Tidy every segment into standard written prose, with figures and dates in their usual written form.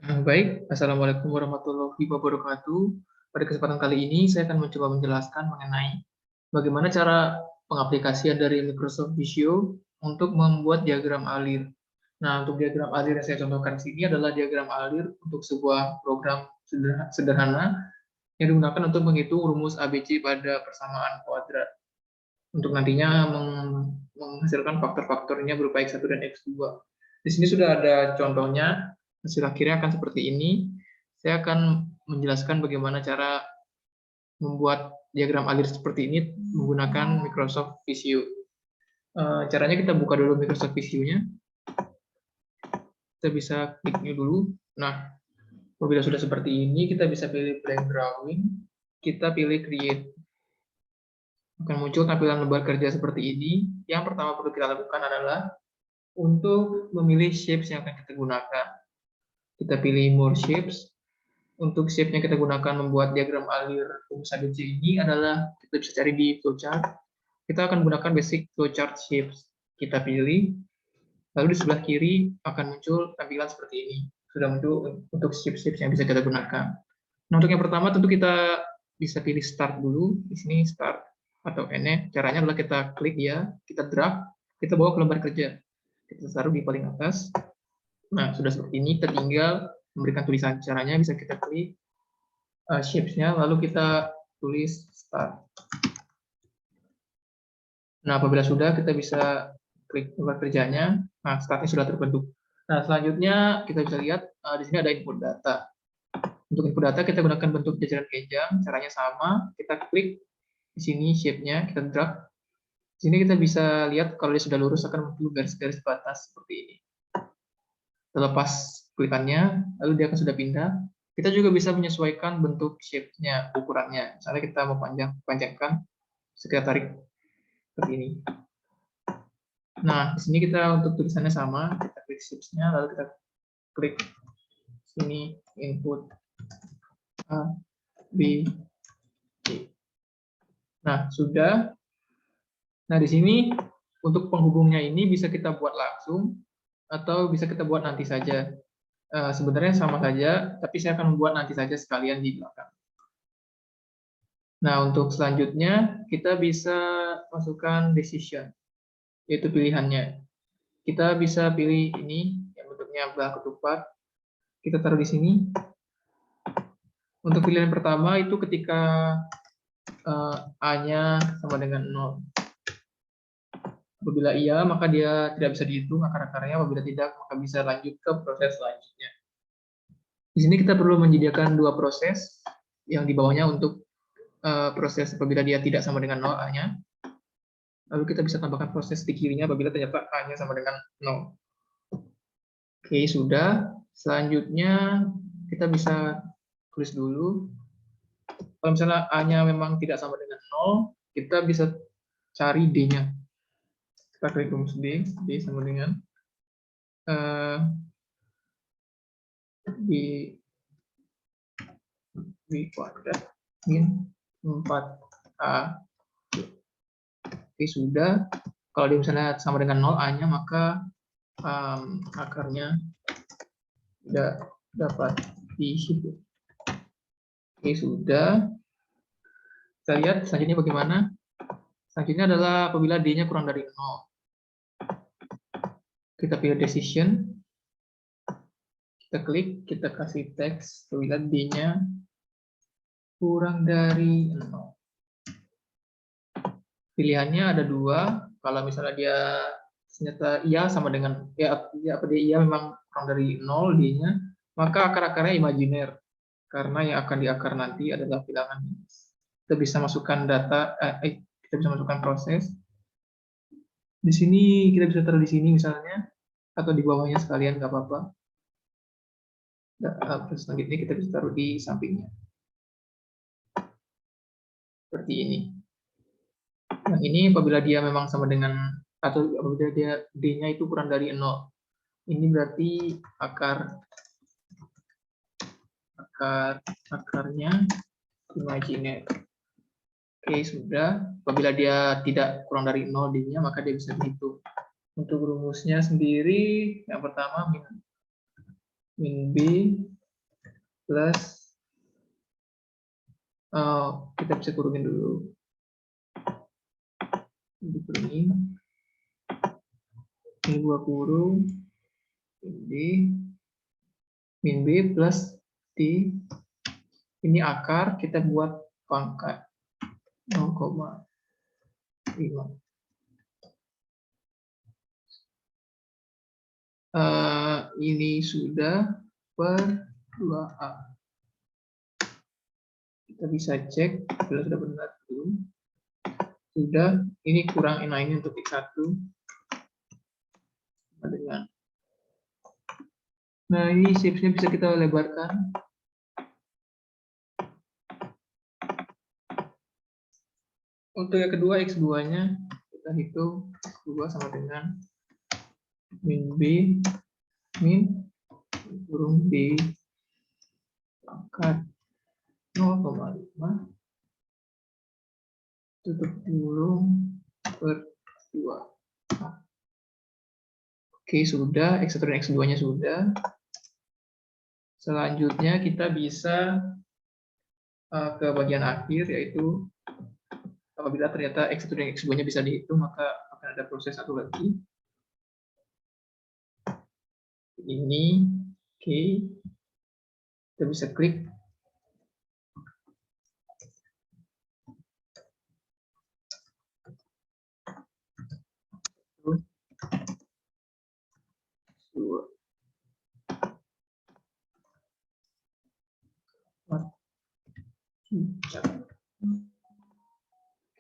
Baik, Assalamualaikum warahmatullahi wabarakatuh. Pada kesempatan kali ini, saya akan mencoba menjelaskan mengenai bagaimana cara pengaplikasian dari Microsoft Visio untuk membuat diagram alir. Nah, untuk diagram alir yang saya contohkan di sini adalah diagram alir untuk sebuah program sederhana yang digunakan untuk menghitung rumus ABC pada persamaan kuadrat. Untuk nantinya menghasilkan faktor-faktornya berupa X1 dan X2. Di sini sudah ada contohnya, hasil akhirnya akan seperti ini. Saya akan menjelaskan bagaimana cara membuat diagram alir seperti ini menggunakan Microsoft Visio. Caranya kita buka dulu Microsoft Visio-nya. Kita bisa klik new dulu. Nah, apabila sudah seperti ini, kita bisa pilih blank drawing. Kita pilih create. Akan muncul tampilan lembar kerja seperti ini. Yang pertama perlu kita lakukan adalah untuk memilih shapes yang akan kita gunakan. Kita pilih more shapes. Untuk shape yang kita gunakan membuat diagram alir rumus ABC ini adalah kita bisa cari di flowchart. Kita akan gunakan basic flowchart shapes. Kita pilih. Lalu di sebelah kiri akan muncul tampilan seperti ini. Sudah muncul untuk shape-shapes yang bisa kita gunakan. Nah, untuk yang pertama tentu kita bisa pilih start dulu. Di sini start atau N. Caranya adalah kita klik ya, kita drag, kita bawa ke lembar kerja. Kita taruh di paling atas. Nah, sudah seperti ini, kita tinggal memberikan tulisan. Caranya bisa kita klik shapes-nya, lalu kita tulis start. Nah, apabila sudah, kita bisa klik lembar kerjanya. Nah, startnya sudah terbentuk. Nah, selanjutnya kita bisa lihat di sini ada input data. Untuk input data kita gunakan bentuk jajaran kejang, caranya sama. Kita klik di sini shape-nya, kita drag. Di sini kita bisa lihat kalau dia sudah lurus akan muncul garis-garis batas seperti ini. Terlepas klikannya, lalu dia akan sudah pindah. Kita juga bisa menyesuaikan bentuk shape-nya, ukurannya. Misalnya kita mau panjangkan, kita tarik seperti ini. Nah, di sini kita untuk tulisannya sama, kita klik shapes-nya, lalu kita klik sini input A, B, C. Nah, sudah. Nah, di sini untuk penghubungnya ini bisa kita buat langsung atau bisa kita buat nanti saja. Sebenarnya sama saja, tapi saya akan membuat nanti saja sekalian di belakang. Nah, untuk selanjutnya kita bisa masukkan decision, yaitu pilihannya. Kita bisa pilih ini yang bentuknya belah ketupat. Kita taruh di sini. Untuk pilihan pertama itu ketika A-nya sama dengan 0. Apabila iya, maka dia tidak bisa dihitung akar-akarnya. Apabila tidak, maka bisa lanjut ke proses selanjutnya. Di sini kita perlu menyediakan dua proses yang di bawahnya untuk proses apabila dia tidak sama dengan 0 A-nya. Lalu kita bisa tambahkan proses di kirinya apabila ternyata A-nya sama dengan 0. Oke, sudah. Selanjutnya kita bisa tulis dulu. Kalau misalnya A-nya memang tidak sama dengan 0, kita bisa cari D-nya. Kita klik rumus D, D sama dengan B kuadrat min 4A. Oke, sudah. Kalau dia misalnya sama dengan 0 A-nya, maka akarnya tidak dapat dihitung. Oke, sudah. Kita lihat selanjutnya bagaimana. Selanjutnya adalah apabila D-nya kurang dari 0. Kita pilih decision. Kita klik, kita kasih teks apabila D-nya kurang dari 0. Pilihannya ada dua. Kalau misalnya dia ternyata iya sama dengan iya memang kurang dari 0 D-nya, maka akar-akarnya imajiner. Karena yang akan diakar nanti adalah bilangan minus. Kita bisa masukkan data, kita bisa masukkan proses. Di sini kita bisa taruh di sini misalnya, atau di bawahnya sekalian nggak apa-apa. Terus selanjutnya kita bisa taruh di sampingnya. Seperti ini. Yang ini apabila dia memang sama dengan, atau apabila dia D-nya itu kurang dari 0. Ini berarti akarnya imajiner. Oke, sudah. Apabila dia tidak kurang dari 0 D-nya, maka dia bisa dihitung. Untuk rumusnya sendiri, yang pertama min B plus kita bisa kurungin dulu. Dikurungin. Ini 2 kurung min B plus D. Ini akar, kita buat pangkat 0,5. Ini sudah per 2A. Kita bisa cek kalau sudah benar belum. Sudah, ini kurang ini untuk X1 dengan. Nah, ini shapes-nya bisa kita lebarkan. Untuk yang kedua, X2-nya kita hitung X2 sama dengan min B min kurung B pangkat 0,5 tutup kurung per 2. Oke, sudah. X1 dan X2-nya sudah. Selanjutnya kita bisa ke bagian akhir, yaitu apabila ternyata X1 dan X2-nya bisa dihitung, maka akan ada proses satu lagi. Ini, oke. Kita bisa klik.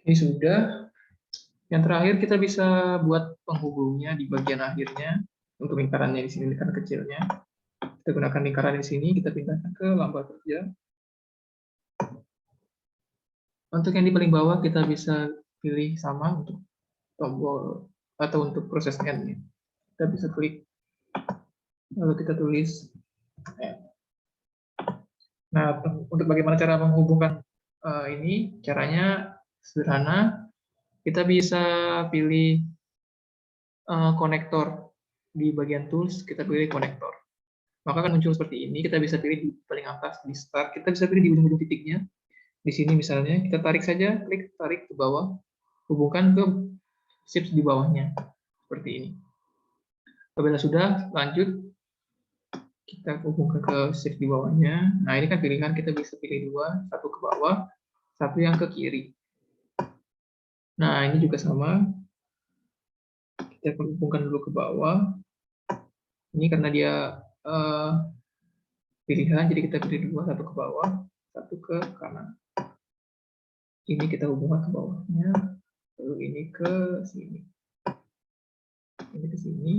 Ini sudah. Yang terakhir kita bisa buat penghubungnya di bagian akhirnya untuk lingkarannya di sini, lingkaran kecilnya. Kita gunakan lingkaran di sini, kita pindahkan ke lambat kerja. Untuk yang di paling bawah kita bisa pilih sama untuk tombol atau untuk proses N. Kita bisa klik, lalu kita tulis N. Nah, untuk bagaimana cara menghubungkan ini, caranya sederhana. Kita bisa pilih konektor di bagian tools, kita pilih konektor. Maka akan muncul seperti ini. Kita bisa pilih di paling atas di start, kita bisa pilih di ujung-ujung titiknya. Di sini misalnya kita tarik saja, klik tarik ke bawah, hubungkan ke shapes di bawahnya seperti ini. Apabila sudah, lanjut kita hubungkan ke shapes di bawahnya. Nah, ini kan pilihan, kita bisa pilih dua, satu ke bawah, satu yang ke kiri. Nah, ini juga sama. Kita hubungkan dulu ke bawah. Ini karena dia pilihan, jadi kita pilih dua, satu ke bawah, satu ke kanan. Ini kita hubungkan ke bawahnya, lalu ini ke sini. Ini ke sini.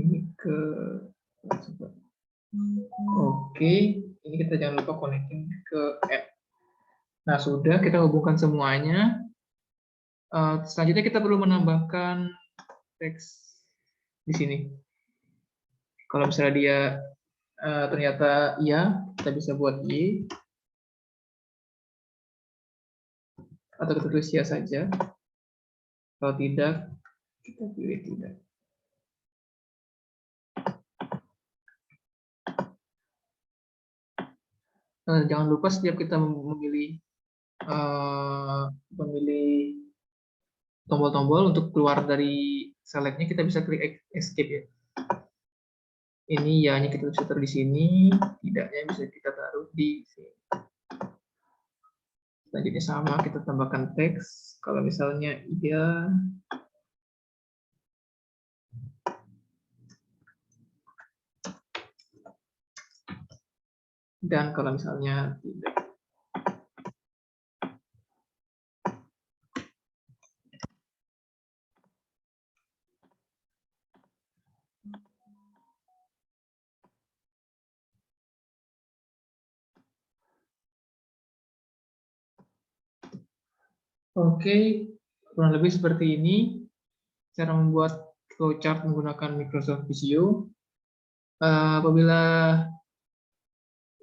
Ini ke Oke, ini kita jangan lupa connecting ke app. Nah, sudah kita hubungkan semuanya. Selanjutnya kita perlu menambahkan teks di sini. Kalau misalnya dia ternyata iya, kita bisa buat Y. Atau kita tulis ya saja. Kalau tidak, kita pilih tidak. Jangan lupa setiap kita memilih tombol-tombol untuk keluar dari select-nya, kita bisa klik escape ya. Ini ya-nya kita bisa taruh di sini, tidaknya bisa kita taruh di sini. Selanjutnya sama, kita tambahkan teks. Kalau misalnya iya, dan kalau misalnya tidak. Oke, kurang lebih seperti ini cara membuat flowchart menggunakan Microsoft Visio. Apabila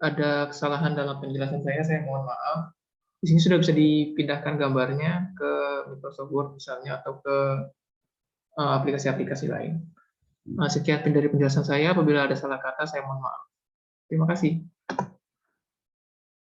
ada kesalahan dalam penjelasan saya mohon maaf. Di sini sudah bisa dipindahkan gambarnya ke Microsoft Word misalnya atau ke aplikasi-aplikasi lain. Sekian dari penjelasan saya. Apabila ada salah kata, saya mohon maaf. Terima kasih.